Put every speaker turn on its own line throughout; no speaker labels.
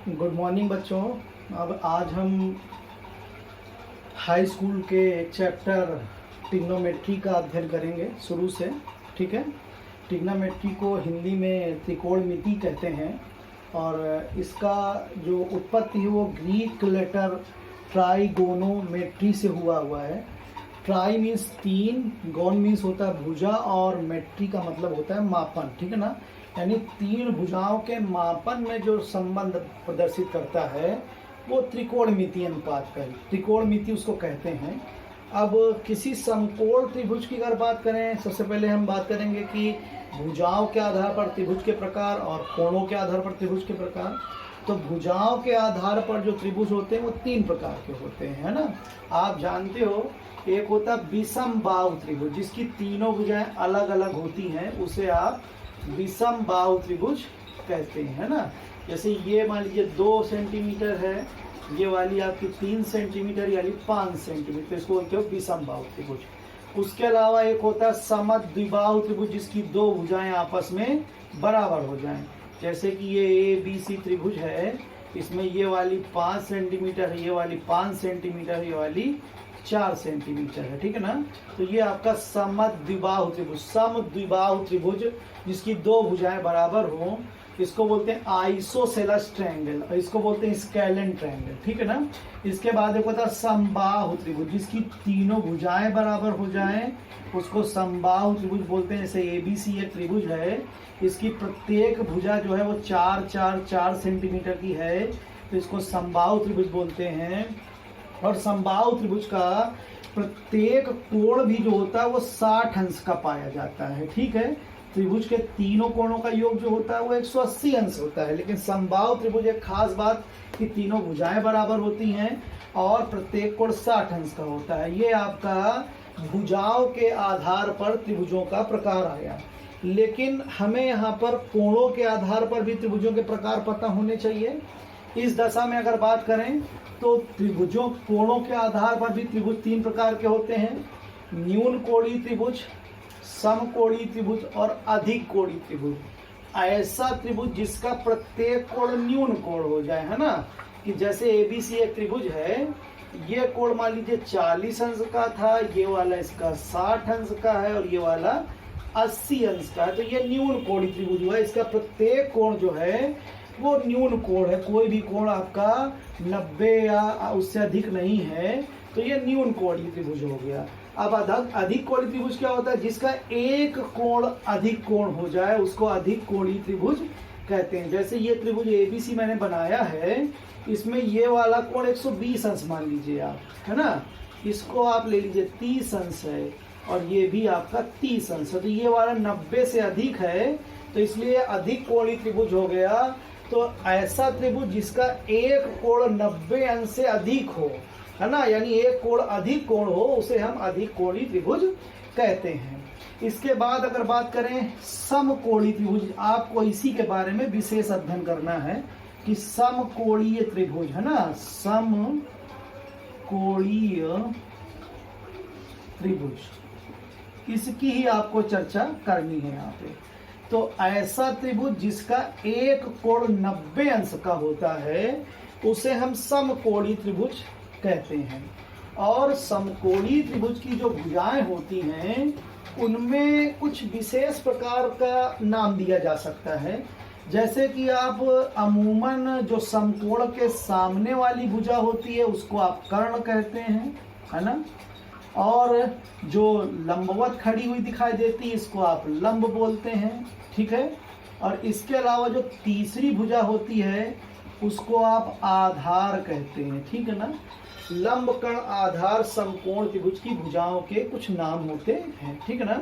Good morning बच्चों। अब आज हम हाई स्कूल के चैप्टर ट्रिग्नोमेट्री का अध्ययन करेंगे शुरू से। ठीक है। ट्रिग्नोमेट्री को हिंदी में त्रिकोणमिति कहते हैं और इसका जो उत्पत्ति है वो ग्रीक लेटर ट्राइगोनोमेट्री से हुआ है। ट्राई मीन्स तीन, गोन मीन्स होता है भुजा और मेट्री का मतलब होता है मापन। ठीक है ना, यानी तीन भुजाओं के मापन में जो संबंध प्रदर्शित करता है वो त्रिकोणमिति अनुपात का, त्रिकोणमिति उसको कहते हैं। अब किसी समकोण त्रिभुज की अगर बात करें, सबसे पहले हम बात करेंगे कि भुजाओं के आधार पर त्रिभुज के प्रकार और कोणों के आधार पर त्रिभुज के प्रकार। तो भुजाओं के आधार पर जो त्रिभुज होते हैं वो तीन प्रकार के होते हैं, है ना। आप जानते हो, एक होता है विषम बाहु त्रिभुज, जिसकी तीनों भुजाएं अलग अलग होती हैं, उसे आप विषम बाहु त्रिभुज कहते हैं, है ना। जैसे ये मान लीजिए 2 सेंटीमीटर है, ये वाली आपकी 3 सेंटीमीटर यानी 5 सेंटीमीटर, इसको बोलते हो विषम बाहु त्रिभुज। उसके अलावा एक होता है समद्विबाहु त्रिभुज, जिसकी दो भुजाएं आपस में बराबर हो जाएं। जैसे कि ये ABC त्रिभुज है, इसमें ये वाली 5 सेंटीमीटर है, ये वाली 5 सेंटीमीटर है, ये वाली 4 सेंटीमीटर है। ठीक है ना। तो ये आपका समद्विबाहु त्रिभुज, समद्विबाहु त्रिभुज जिसकी दो भुजाएं बराबर हो, इसको बोलते हैं आइसोसेलेस ट्रायंगल और इसको बोलते हैं स्केलेन ट्रायंगल। ठीक है ना। इसके बाद एक होता है समबाहु त्रिभुज, जिसकी तीनों भुजाएं बराबर हो जाएं, उसको समबाहु त्रिभुज बोलते हैं। जैसे ABC एक त्रिभुज है, इसकी प्रत्येक भुजा जो है वो 4 सेंटीमीटर की है, तो इसको समबाहु त्रिभुज बोलते हैं। और समबाहु त्रिभुज का प्रत्येक कोण भी जो होता है वो 60 अंश का पाया जाता है। ठीक है। त्रिभुज के तीनों कोणों का योग जो होता है वो 180 अंश होता है, लेकिन समबाहु त्रिभुज एक खास बात कि तीनों भुजाएं बराबर होती हैं और प्रत्येक कोण 60 अंश का होता है। ये आपका भुजाओं के आधार पर त्रिभुजों का प्रकार आया, लेकिन हमें यहाँ पर कोणों के आधार पर भी त्रिभुजों के प्रकार पता होने चाहिए। इस दशा में अगर बात करें तो त्रिभुजों कोणों के आधार पर भी त्रिभुज तीन प्रकार के होते हैं: न्यून कोणीय त्रिभुज, समकोणीय त्रिभुज और अधिक कोणीय त्रिभुज। ऐसा त्रिभुज जिसका प्रत्येक कोण न्यून कोण हो जाए, है ना। कि जैसे ABC एक त्रिभुज है, ये कोण मान लीजिए 40 अंश का था, ये वाला इसका 60 अंश का है और ये वाला 80 अंश का है, तो ये न्यून कोणीय त्रिभुज हुआ। इसका प्रत्येक कोण जो है वो न्यून कोण है, कोई भी कोण आपका 90 या उससे अधिक नहीं है, तो ये न्यून कोणीय त्रिभुज हो गया। अब अधिक कोणीय त्रिभुज क्या होता है? जिसका एक कोण अधिक कोण हो जाए उसको अधिक कोणीय त्रिभुज कहते हैं। जैसे ये त्रिभुज ABC मैंने बनाया है, इसमें ये वाला कोण 120 अंश मान लीजिए आप, है ना। इसको आप ले लीजिए 30 अंश है और ये भी आपका 30 अंश है, तो ये वाला 90 से अधिक है, तो इसलिए अधिक कोणीय त्रिभुज हो गया। तो ऐसा त्रिभुज जिसका एक कोण 90 अंश से अधिक हो, है ना, यानी एक कोण अधिक कोण हो, उसे हम अधिक कोणीय त्रिभुज कहते हैं। इसके बाद अगर बात करें समकोणीय त्रिभुज, आपको इसी के बारे में विशेष अध्ययन करना है कि समकोणीय त्रिभुज, है ना, समकोणीय त्रिभुज, इसकी ही आपको चर्चा करनी है यहाँ पे। तो ऐसा त्रिभुज जिसका एक कोण 90 अंश का होता है उसे हम समकोणीय त्रिभुज कहते हैं। और समकोणीय त्रिभुज की जो भुजाएं होती हैं उनमें कुछ विशेष प्रकार का नाम दिया जा सकता है। जैसे कि आप अमूमन जो समकोण के सामने वाली भुजा होती है उसको आप कर्ण कहते हैं, है ना। और जो लंबवत खड़ी हुई दिखाई देती है इसको आप लंब बोलते हैं। ठीक है। और इसके अलावा जो तीसरी भुजा होती है उसको आप आधार कहते हैं। ठीक है ना। लंब, कर्ण, आधार समकोण त्रिभुज की भुजाओं के कुछ नाम होते हैं। ठीक है ना।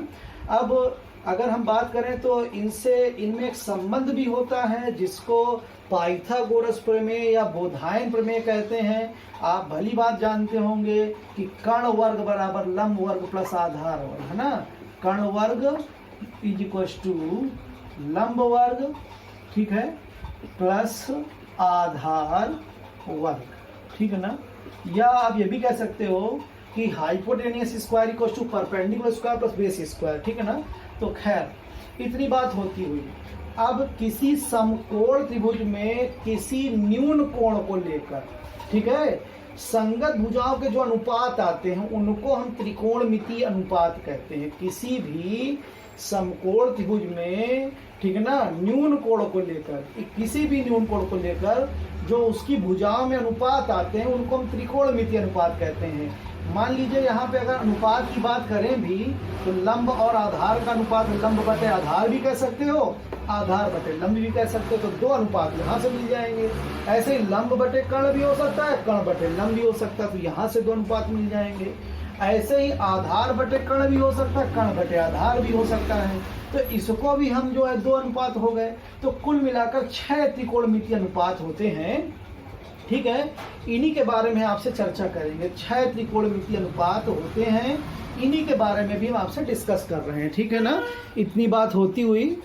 अब अगर हम बात करें तो इनमें एक संबंध भी होता है जिसको पाइथागोरस प्रमेय या बोधायन प्रमेय कहते हैं। आप भली बात जानते होंगे कि कर्ण वर्ग बराबर लंब वर्ग प्लस आधार वर्ग, है ना। कर्ण वर्ग इज इक्वल टू लंब वर्ग, ठीक है, प्लस आधार वर्ग। ठीक है ना। या आप ये भी कह सकते हो कि hypotenuse square equal to perpendicular square plus base square. ठीक है ना। तो खैर इतनी बात होती हुई, अब किसी समकोण त्रिभुज में किसी न्यून कोण को लेकर, ठीक है, संगत भुजाओं के जो अनुपात आते हैं उनको हम त्रिकोणमितीय अनुपात कहते हैं। किसी भी समकोण त्रिभुज में, ठीक है ना, न्यून कोण को लेकर, किसी भी न्यून कोण को लेकर जो उसकी भुजाओं में अनुपात आते हैं उनको हम त्रिकोणमितीय अनुपात कहते हैं। मान लीजिए यहाँ पे अगर अनुपात की बात करें भी तो लंब और आधार का अनुपात लंब बटे आधार भी कह सकते हो, आधार बटे लंब भी कह सकते हो, तो दो अनुपात यहाँ से मिल जाएंगे। ऐसे ही लंब बटे कर्ण भी हो सकता है, कर्ण बटे लंब भी हो सकता है, तो यहाँ से दो अनुपात मिल जाएंगे। ऐसे ही आधार बटे कर्ण भी हो सकता है, कर्ण बटे आधार भी हो सकता है, तो इसको भी हम जो है दो अनुपात हो गए। तो कुल मिलाकर 6 त्रिकोणमितीय अनुपात होते हैं, ठीक है। इन्हीं के बारे में आपसे चर्चा करेंगे। 6 त्रिकोणमितीय अनुपात होते हैं, इन्हीं के बारे में भी हम आपसे डिस्कस कर रहे हैं, ठीक है ना। इतनी बात होती हुई